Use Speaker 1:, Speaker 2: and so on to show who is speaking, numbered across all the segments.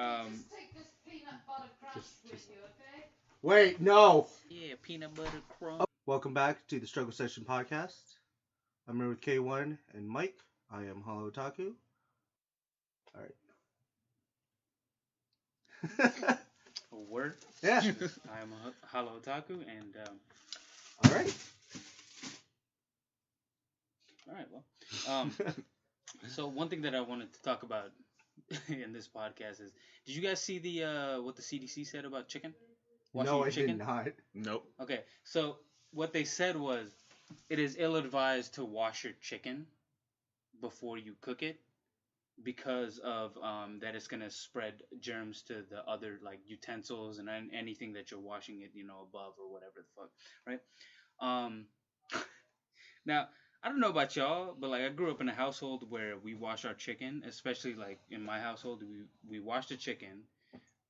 Speaker 1: Um,
Speaker 2: Just wait, no.
Speaker 1: yeah, peanut butter
Speaker 2: Oh,
Speaker 1: crumb.
Speaker 2: welcome back to the Struggle Session podcast. I'm here with K1 and Mike. I am Hollow Otaku. All right.
Speaker 1: A word.
Speaker 2: Yeah.
Speaker 1: I am a Hollow Otaku, and
Speaker 2: All right.
Speaker 1: all right. Well, so one thing that I wanted to talk about in this podcast is, did you guys see the what the CDC said about chicken? Washing
Speaker 2: No,
Speaker 1: your
Speaker 2: I
Speaker 1: chicken?
Speaker 2: did not.
Speaker 3: Nope.
Speaker 1: Okay, so what they said was, it is ill-advised to wash your chicken before you cook it because of that it's gonna spread germs to the other like utensils and anything that you're washing it, above or whatever the fuck, right? Um, now I don't know about y'all, but like I grew up in a household where we wash our chicken, especially like in my household, we wash the chicken,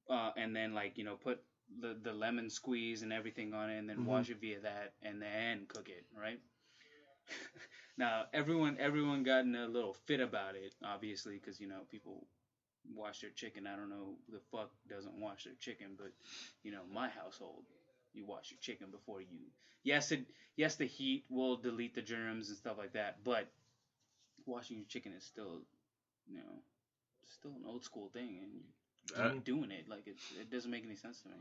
Speaker 1: and then like put the lemon squeeze and everything on it, and then
Speaker 2: Mhm.
Speaker 1: wash it via that, and then cook it, right? Now everyone got in a little fit about it, obviously, because people wash their chicken. I don't know who the fuck doesn't wash their chicken, but my household, you wash your chicken before you. Yes, the heat will delete the germs and stuff like that, but washing your chicken is still, you know, still an old school thing, and you
Speaker 3: That,
Speaker 1: keep doing it. Like it doesn't make any sense to me.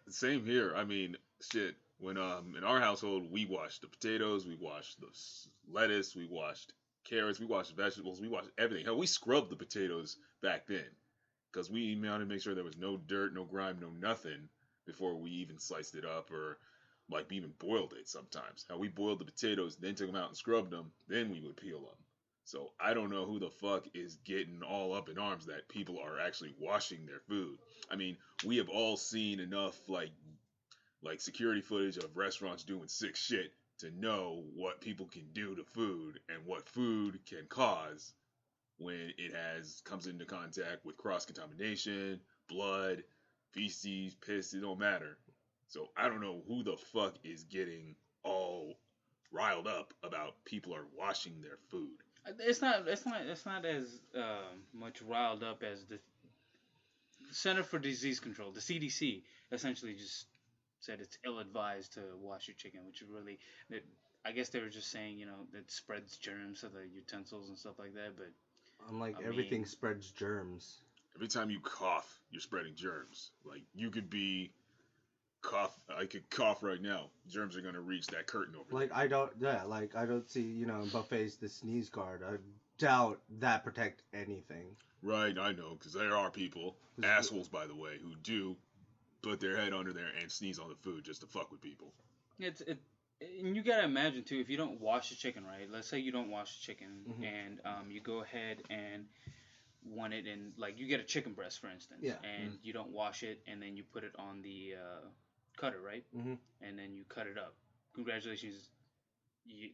Speaker 3: Same here. I mean, shit. When in our household, we washed the potatoes, we washed the lettuce, we washed carrots, we washed vegetables, we washed everything. Hell, we scrubbed the potatoes back then because we wanted to make sure there was no dirt, no grime, no nothing before we even sliced it up or like we even boiled it. Sometimes, how we boiled the potatoes, then took them out and scrubbed them, then we would peel them. So I don't know who the fuck is getting all up in arms that people are actually washing their food. I mean, we have all seen enough like security footage of restaurants doing sick shit to know what people can do to food and what food can cause when it has comes into contact with cross contamination, blood, feces, piss, it don't matter. So I don't know who the fuck is getting all riled up about people are washing their food.
Speaker 1: It's not as much riled up as the Center for Disease Control, the CDC, essentially just said it's ill-advised to wash your chicken, which is really, that I guess they were just saying, that spreads germs to the utensils and stuff like that. But
Speaker 2: I'm like
Speaker 1: I
Speaker 2: everything
Speaker 1: mean,
Speaker 2: spreads germs.
Speaker 3: Every time you cough, you're spreading germs. Like you could be cough. I could cough right now. Germs are gonna reach that curtain over there.
Speaker 2: Like I don't see in buffets the sneeze guard. I doubt that protect anything.
Speaker 3: Right, I know, because there are people, assholes by the way, who do put their head under there and sneeze on the food just to fuck with people.
Speaker 1: and you gotta imagine too, if you don't wash the chicken right. Let's say you don't wash the chicken,
Speaker 2: Mhm.
Speaker 1: and you go ahead and want it in, like, you get a chicken breast, for instance,
Speaker 2: Yeah.
Speaker 1: and you don't wash it, and then you put it on the cutter, right?
Speaker 2: Mhm.
Speaker 1: And then you cut it up. Congratulations,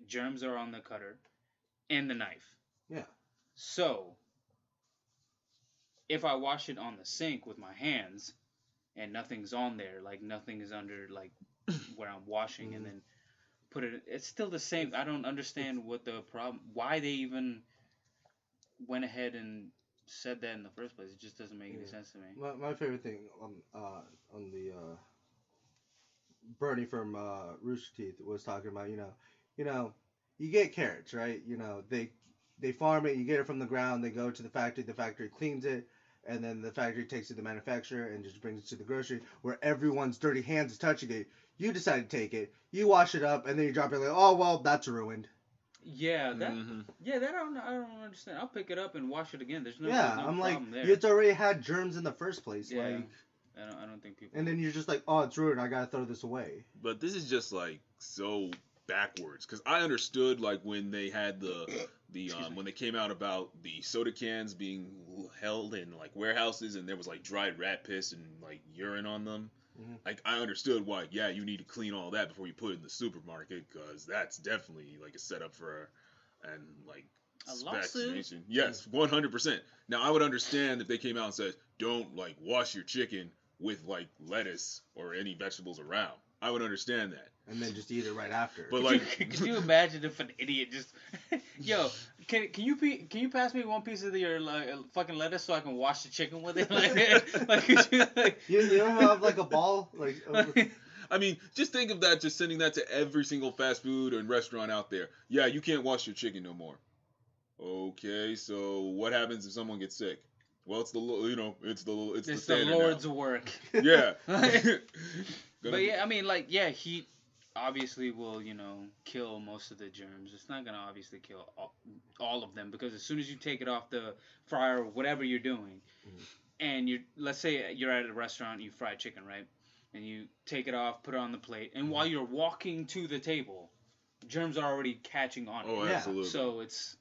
Speaker 1: germs are on the cutter and the knife.
Speaker 2: Yeah.
Speaker 1: So if I wash it on the sink with my hands and nothing's on there, like nothing is under, like, where I'm washing, and
Speaker 2: Mhm.
Speaker 1: then put it, it's still the same. I don't understand what the problem, why they even went ahead and said that in the first place. It just doesn't make any
Speaker 2: Yeah.
Speaker 1: sense to me.
Speaker 2: My favorite thing on the Bernie from Rooster Teeth was talking about you know you get carrots, right? They farm it, you get it from the ground, they go to the factory cleans it, and then the factory takes it to the manufacturer and just brings it to the grocery where everyone's dirty hands is touching it. You decide to take it, you wash it up, and then you drop it like, oh well, that's ruined.
Speaker 1: Yeah, that
Speaker 3: Mm-hmm.
Speaker 1: yeah, that I don't understand. I'll pick it up and wash it again. There's no
Speaker 2: Yeah,
Speaker 1: there's no
Speaker 2: I'm like,
Speaker 1: problem there.
Speaker 2: it's already had germs in the first place,
Speaker 1: Yeah.
Speaker 2: like,
Speaker 1: I don't think people.
Speaker 2: and then you're just like, oh, it's ruined, I gotta throw this away.
Speaker 3: But this is just like so backwards because I understood like when they had the when they came out about the soda cans being held in like warehouses and there was like dried rat piss and like urine on them.
Speaker 2: Mhm.
Speaker 3: Like I understood why, yeah, you need to clean all that before you put it in the supermarket because that's definitely like a setup for and like
Speaker 1: A lawsuit?
Speaker 3: vaccination. Yes, 100%. Now I would understand if they came out and said don't like wash your chicken with like lettuce or any vegetables around. I would understand that.
Speaker 2: And then just eat it right after.
Speaker 3: But like,
Speaker 1: could you imagine if an idiot just, yo, can you pass me one piece of your fucking lettuce so I can wash the chicken with it? Like could you like?
Speaker 2: You don't have like a ball like.
Speaker 3: I mean, just think of that. Just sending that to every single fast food and restaurant out there. Yeah, you can't wash your chicken no more. Okay, so what happens if someone gets sick? Well, it's the
Speaker 1: It's the
Speaker 3: standard
Speaker 1: Lord's
Speaker 3: now.
Speaker 1: work.
Speaker 3: Yeah.
Speaker 1: But yeah, I mean, like, yeah, heat obviously will, kill most of the germs. It's not gonna obviously kill all of them because as soon as you take it off the fryer or whatever you're doing, and let's say you're at a restaurant, you fry chicken, right? And you take it off, put it on the plate, and while you're walking to the table, germs are already catching on it.
Speaker 3: Oh, absolutely.
Speaker 1: So it's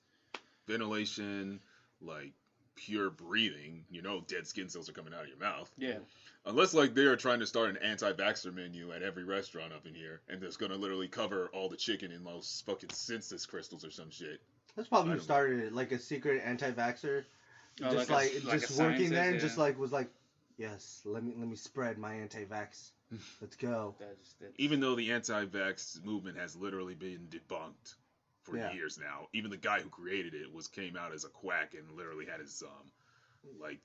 Speaker 3: ventilation, like pure breathing. Dead skin cells are coming out of your mouth.
Speaker 1: Yeah.
Speaker 3: Unless like they are trying to start an anti-vaxxer menu at every restaurant up in here, and it's gonna literally cover all the chicken in those fucking census crystals or some shit.
Speaker 2: That's probably who started it, like a secret anti-vaxxer, just just working there, and just like was like, yes, let me spread my anti-vax. Let's go.
Speaker 3: Even though the anti-vax movement has literally been debunked for years now, even the guy who created it came out as a quack and literally had his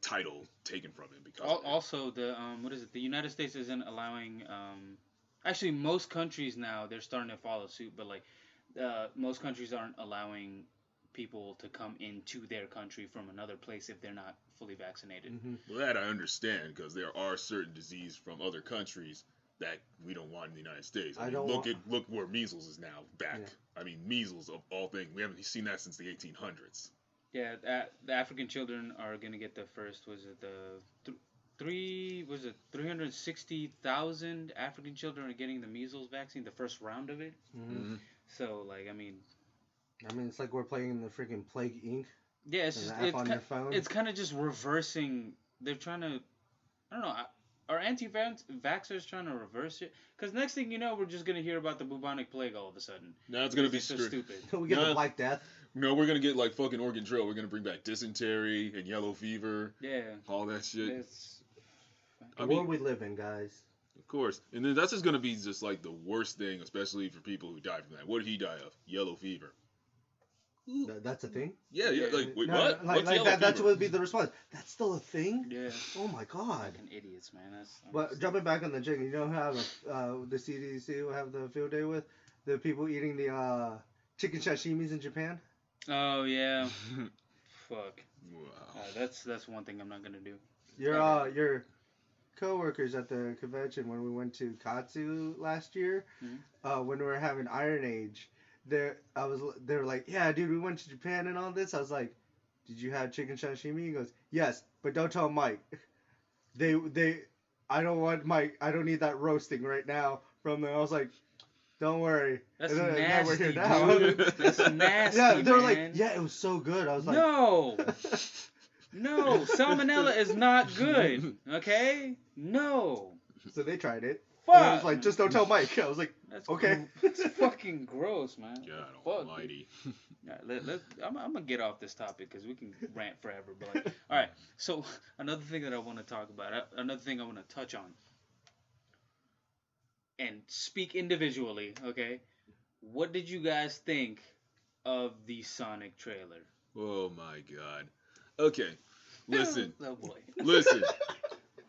Speaker 3: title taken from him because
Speaker 1: also the the United States isn't allowing actually most countries now they're starting to follow suit, but like most countries aren't allowing people to come into their country from another place if they're not fully vaccinated.
Speaker 3: Well, that I understand because there are certain diseases from other countries that we don't want in the United States. Look where measles is now back. Yeah. I mean, measles of all things, we haven't seen that since the 1800s.
Speaker 1: Yeah, the African children are gonna get the first. Was it the 360,000 African children are getting the measles vaccine, the first round of it. So like, I mean,
Speaker 2: it's like we're playing the freaking Plague Inc.
Speaker 1: Yeah, it's kind of just reversing. They're trying to, I don't know. Are anti-vaxxers trying to reverse it? Because next thing you know, we're just gonna hear about the bubonic plague all of a sudden.
Speaker 3: No, it's gonna be
Speaker 1: so stupid.
Speaker 2: We get the Black Death.
Speaker 3: No, we're gonna get like fucking Oregon Trail. We're gonna bring back dysentery and yellow fever.
Speaker 1: Yeah.
Speaker 3: All that shit.
Speaker 2: It's the world we live in, guys.
Speaker 3: Of course, and then that's just gonna be just like the worst thing, especially for people who die from that. What did he die of? Yellow fever.
Speaker 2: That's a thing?
Speaker 3: Yeah. Like, wait, what?
Speaker 2: Like that's what would be the response. That's still a thing?
Speaker 1: Yeah.
Speaker 2: Oh my god.
Speaker 1: Fucking idiots, man.
Speaker 2: But jumping back on the chicken, you don't have the CDC will have the field day with the people eating the chicken sashimis in Japan?
Speaker 1: Oh yeah. Fuck.
Speaker 3: Wow.
Speaker 1: That's one thing I'm not gonna do.
Speaker 2: Your co-workers at the convention when we went to Katsu last year, when we were having Iron Age. They were like, yeah, dude, we went to Japan and all this. I was like, did you have chicken sashimi? He goes, yes, but don't tell Mike. I don't want Mike. I don't need that roasting right now from them. I was like, don't worry.
Speaker 1: That's
Speaker 2: nasty,
Speaker 1: now we're here
Speaker 2: now.
Speaker 1: Dude. That's nasty.
Speaker 2: Yeah, they were
Speaker 1: man.
Speaker 2: like, yeah, it was so good. I was like,
Speaker 1: no, salmonella is not good. Okay, no.
Speaker 2: So they tried it.
Speaker 1: Fuck.
Speaker 2: And I was like, just don't tell Mike. I was like,
Speaker 1: that's
Speaker 2: okay.
Speaker 1: It's fucking gross, man.
Speaker 3: God
Speaker 1: Fuck.
Speaker 3: almighty.
Speaker 1: I'm gonna get off this topic because we can rant forever. But like, all right. So another thing that I want to talk about, another thing I want to touch on, and speak individually. Okay, what did you guys think of the Sonic trailer?
Speaker 3: Oh my god. Okay, listen.
Speaker 1: Oh boy.
Speaker 3: Listen.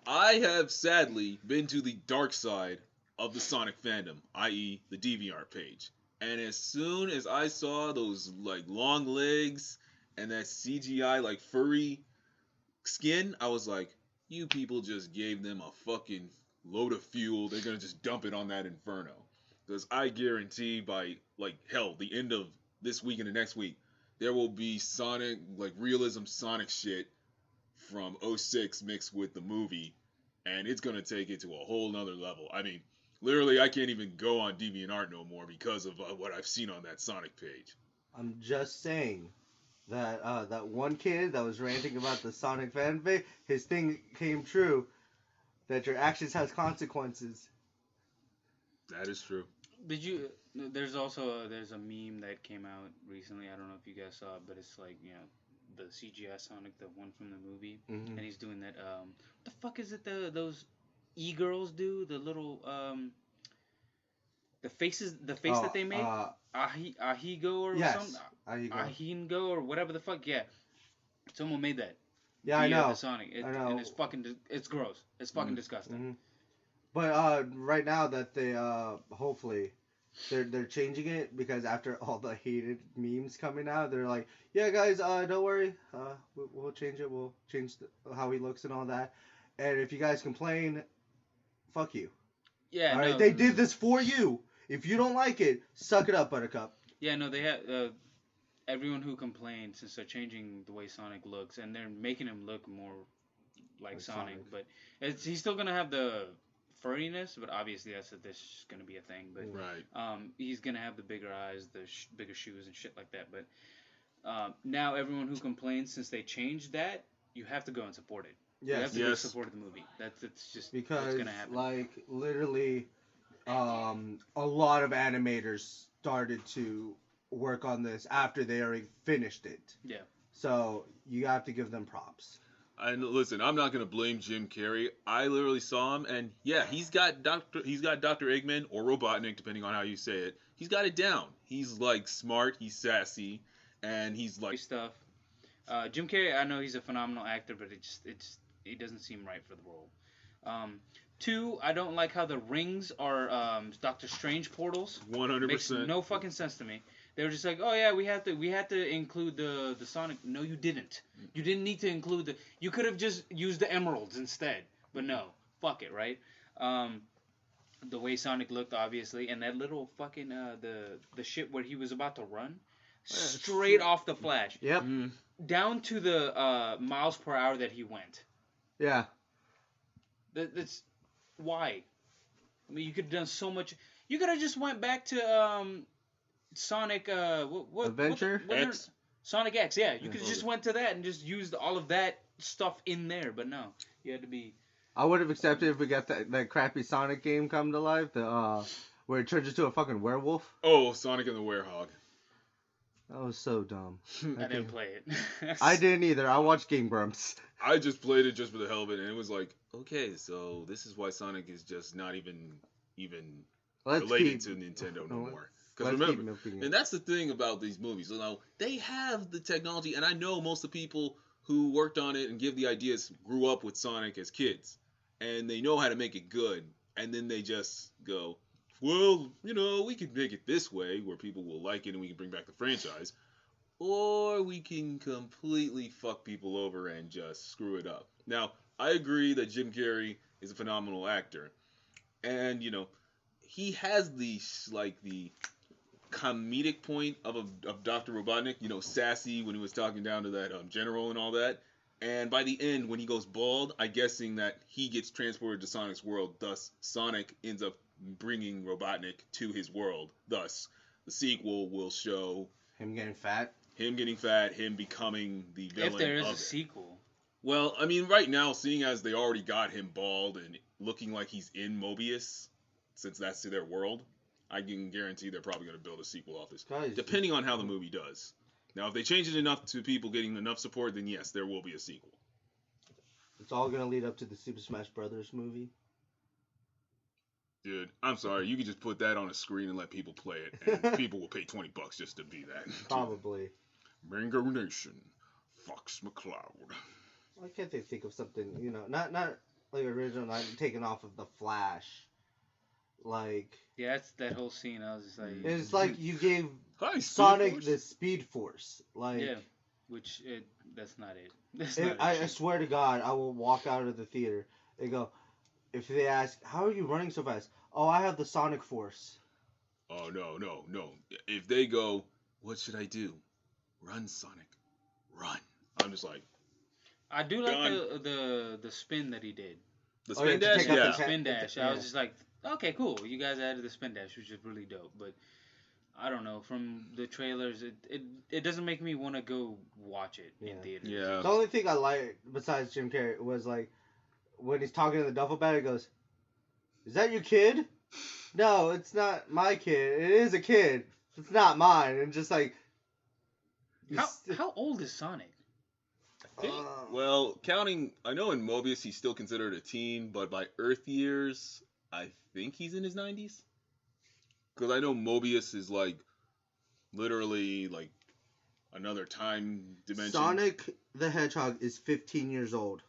Speaker 3: I have sadly been to the dark side of the Sonic fandom, i.e. the DeviantArt page. And as soon as I saw those like long legs and that CGI like furry skin, I was like, you people just gave them a fucking load of fuel. They're gonna just dump it on that inferno. Because I guarantee by like hell, the end of this week and the next week, there will be Sonic, like realism Sonic shit from 06 mixed with the movie, and it's gonna take it to a whole nother level. I mean, literally, I can't even go on DeviantArt no more because of what I've seen on that Sonic page.
Speaker 2: I'm just saying that that one kid that was ranting about the Sonic fan base, his thing came true. That your actions has consequences.
Speaker 3: That is true.
Speaker 1: Did you? There's also there's a meme that came out recently. I don't know if you guys saw it, but it's like the CGI Sonic, the one from the movie, and he's doing that. What the fuck is it? Those e-girls do the little The face that they made, Ahigo or
Speaker 2: yes,
Speaker 1: something,
Speaker 2: Ahigo.
Speaker 1: Ahingo or whatever the fuck. Yeah, someone made that.
Speaker 2: Yeah, I know.
Speaker 1: The Sonic.
Speaker 2: I know.
Speaker 1: And it's fucking. It's gross. It's fucking disgusting.
Speaker 2: Mm-hmm. But right now that they hopefully they're changing it because after all the hated memes coming out, they're like, yeah, guys, don't worry, we'll change it. We'll change how he looks and all that. And if you guys complain, fuck you.
Speaker 1: Yeah,
Speaker 2: all right,
Speaker 1: no,
Speaker 2: they did this for you. If you don't like it, suck it up, Buttercup.
Speaker 1: Yeah, no, they have everyone who complained since they're changing the way Sonic looks and they're making him look more like Sonic, but he's still gonna have the furriness, but obviously that's gonna be a thing. But
Speaker 3: right,
Speaker 1: he's gonna have the bigger eyes, the bigger shoes and shit like that. But now everyone who complains since they changed that, you have to go and support it.
Speaker 2: Yes.
Speaker 1: You have to go support the movie. That's just
Speaker 2: because
Speaker 1: what's gonna happen.
Speaker 2: Like literally, a lot of animators started to work on this after they already finished it.
Speaker 1: Yeah.
Speaker 2: So you have to give them props.
Speaker 3: And listen, I'm not gonna blame Jim Carrey. I literally saw him, and yeah, he's got Dr. Eggman or Robotnik, depending on how you say it. He's got it down. He's like smart, he's sassy, and he's like
Speaker 1: stuff. Jim Carrey, I know he's a phenomenal actor, but it doesn't seem right for the role. Two, I don't like how the rings are Doctor Strange portals.
Speaker 3: 100%.
Speaker 1: Makes no fucking sense to me. They were just like, oh yeah, we had to include the Sonic. No, you didn't. You didn't need to include the. You could have just used the emeralds instead. But no, fuck it, right? The way Sonic looked, obviously, and that little fucking the shit where he was about to run, straight off the Flash.
Speaker 2: Yep.
Speaker 1: Down to the miles per hour that he went.
Speaker 2: Yeah.
Speaker 1: That's why. I mean, you could have done so much. You could have just went back to Sonic what
Speaker 2: Adventure
Speaker 3: X.
Speaker 1: Sonic X, yeah. You could have just went to that and just used all of that stuff in there, but no, you had to be.
Speaker 2: I would have accepted if we got that crappy Sonic game come to life, the where it turns into a fucking werewolf.
Speaker 3: Oh, Sonic and the Werehog.
Speaker 2: That was so dumb.
Speaker 1: I didn't play it.
Speaker 2: I didn't either. I watched Game Grumps.
Speaker 3: I just played it just for the hell of it, and it was like, okay, so this is why Sonic is just not even related to Nintendo no more. Because remember, and that's the thing about these movies. You know, they have the technology, and I know most of the people who worked on it and give the ideas grew up with Sonic as kids, and they know how to make it good. And then they just go, well, you know, we could make it this way where people will like it and we can bring back the franchise, or we can completely fuck people over and just screw it up. Now, I agree that Jim Carrey is a phenomenal actor, and you know, he has the comedic point of Dr. Robotnik, you know, sassy when he was talking down to that general and all that. And by the end, when he goes bald, I'm guessing that he gets transported to Sonic's world. Thus, Sonic ends up bringing Robotnik to his world. Thus, the sequel will show
Speaker 2: him getting fat,
Speaker 3: him becoming the villain.
Speaker 1: If there is a sequel.
Speaker 3: Well, I mean, right now, seeing as they already got him bald and looking like he's in Mobius, since that's their world, I can guarantee they're probably going to build a sequel off this, depending on how the movie does. Now, if they change it enough to people getting enough support, then yes, there will be a sequel.
Speaker 2: It's all going to lead up to the Super Smash Brothers movie.
Speaker 3: Dude, I'm sorry. You could just put that on a screen and let people play it, and people will pay $20 just to be that.
Speaker 2: Probably.
Speaker 3: Mango Nation, Fox McCloud.
Speaker 2: Why can't they think of something, you know, not like original, not taken off of the Flash, like.
Speaker 1: Yeah, that's that whole scene. I was just like.
Speaker 2: It's like you gave
Speaker 3: Sonic
Speaker 2: the Speed Force, like.
Speaker 1: Yeah, that's not it.
Speaker 2: I swear to God, I will walk out of the theater and go. If they ask, how are you running so fast? Oh, I have the Sonic Force.
Speaker 3: Oh, no. If they go, what should I do? Run, Sonic. Run. I'm just like.
Speaker 1: I do like the spin that he did.
Speaker 3: The spin dash? Yeah.
Speaker 1: The spin dash. I was just like, okay, cool. You guys added the spin dash, which is really dope. But I don't know. From the trailers, it doesn't make me want to go watch it in theaters.
Speaker 3: Yeah.
Speaker 2: The only thing I like, besides Jim Carrey, was like, when he's talking to the duffel bag, he goes, "Is that your kid?" No, it's not my kid. It is a kid. It's not mine. And just like,
Speaker 1: how old is Sonic?
Speaker 3: Well, I know in Mobius he's still considered a teen, but by Earth years, I think he's in his 90s. Because I know Mobius is like literally like another time dimension
Speaker 2: Sonic the Hedgehog is 15 years old.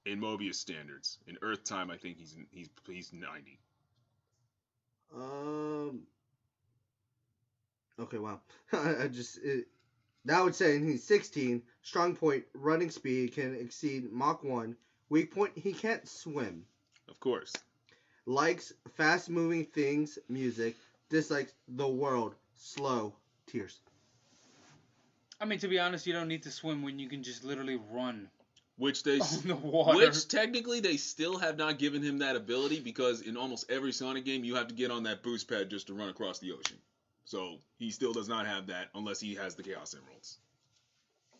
Speaker 3: in Mobius standards. In Earth time, I think he's 90.
Speaker 2: Um. Okay. Wow. That would say he's 16. Strong point, running speed can exceed Mach 1. Weak point, he can't swim.
Speaker 3: Of course.
Speaker 2: Likes fast moving things, music. Dislikes the world, slow, tears.
Speaker 1: I mean, to be honest, you don't need to swim when you can just literally run
Speaker 3: Which they
Speaker 1: on the water.
Speaker 3: Which technically they still have not given him that ability because in almost every Sonic game you have to get on that boost pad just to run across the ocean. So he still does not have that unless he has the Chaos Emeralds.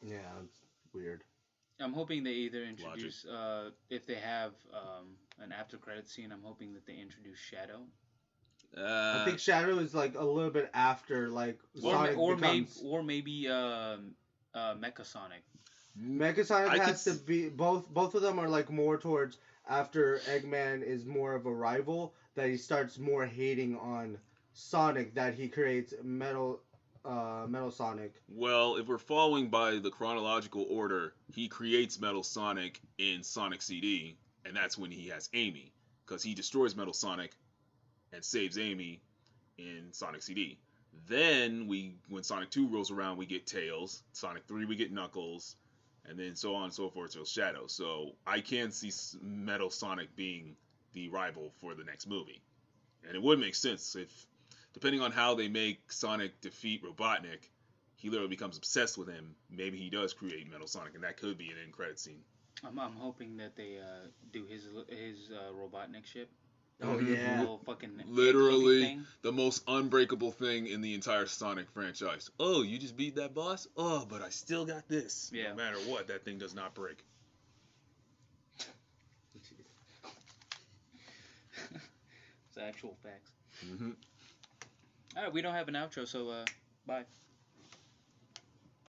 Speaker 2: Yeah, it's weird.
Speaker 1: I'm hoping they either introduce, if they have an after credit scene, I'm hoping that they introduce Shadow.
Speaker 2: I think Shadow is like a little bit after like Sonic becomes...
Speaker 1: maybe Mecha Sonic.
Speaker 2: Mecha Sonic has to be both of them are like more towards after Eggman is more of a rival that he starts more hating on Sonic that he creates Metal Sonic.
Speaker 3: Well, if we're following by the chronological order, he creates Metal Sonic in Sonic CD, and that's when he has Amy, because he destroys Metal Sonic and saves Amy in Sonic CD. Then when Sonic 2 rolls around, we get Tails. Sonic 3 we get Knuckles, and then so on and so forth till Shadow. So I can see Metal Sonic being the rival for the next movie, and it would make sense if, depending on how they make Sonic defeat Robotnik, he literally becomes obsessed with him. Maybe he does create Metal Sonic, and that could be an end credit scene.
Speaker 1: I'm hoping that they do his Robotnik ship.
Speaker 2: Oh yeah,
Speaker 1: Little fucking
Speaker 3: literally
Speaker 1: thing.
Speaker 3: The most unbreakable thing in the entire Sonic franchise. Oh, you just beat that boss? Oh, but I still got this.
Speaker 1: Yeah.
Speaker 3: No matter what, that thing does not break.
Speaker 1: It's actual facts.
Speaker 3: Mm-hmm.
Speaker 1: All right, we don't have an outro, so bye.